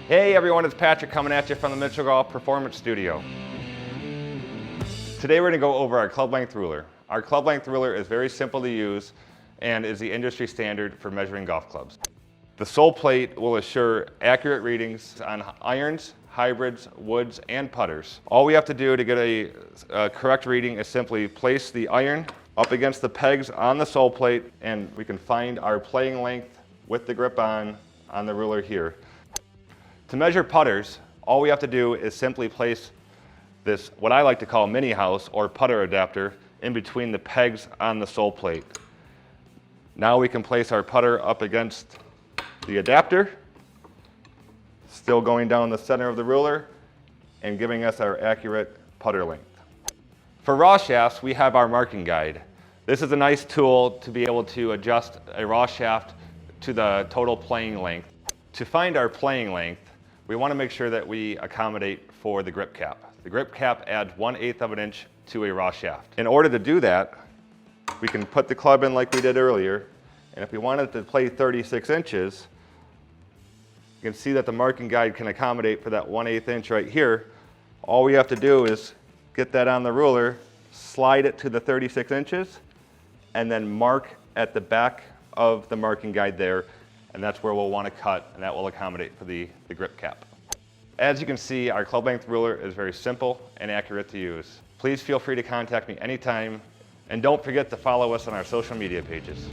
Hey everyone, it's Patrick coming at you from the Mitchell Golf Performance Studio. Today we're going to go over our club length ruler. Our club length ruler is very simple to use and is the industry standard for measuring golf clubs. The sole plate will assure accurate readings on irons, hybrids, woods, and putters. All we have to do to get a correct reading is simply place the iron up against the pegs on the sole plate, and we can find our playing length with the grip on the ruler here. To measure putters, all we have to do is simply place this, what I like to call mini house or putter adapter, in between the pegs on the sole plate. Now we can place our putter up against the adapter, still going down the center of the ruler and giving us our accurate putter length. For raw shafts, we have our marking guide. This is a nice tool to be able to adjust a raw shaft to the total playing length. To find our playing length, we want to make sure that we accommodate for the grip cap. The grip cap adds 1/8 of an inch to a raw shaft. In order to do that, we can put the club in like we did earlier, and if we wanted to play 36 inches, you can see that the marking guide can accommodate for that 1/8 inch right here. All we have to do is get that on the ruler, slide it to the 36 inches, and then mark at the back of the marking guide there, and that's where we'll want to cut, and that will accommodate for the grip cap. As you can see, our club length ruler is very simple and accurate to use. Please feel free to contact me anytime, and don't forget to follow us on our social media pages.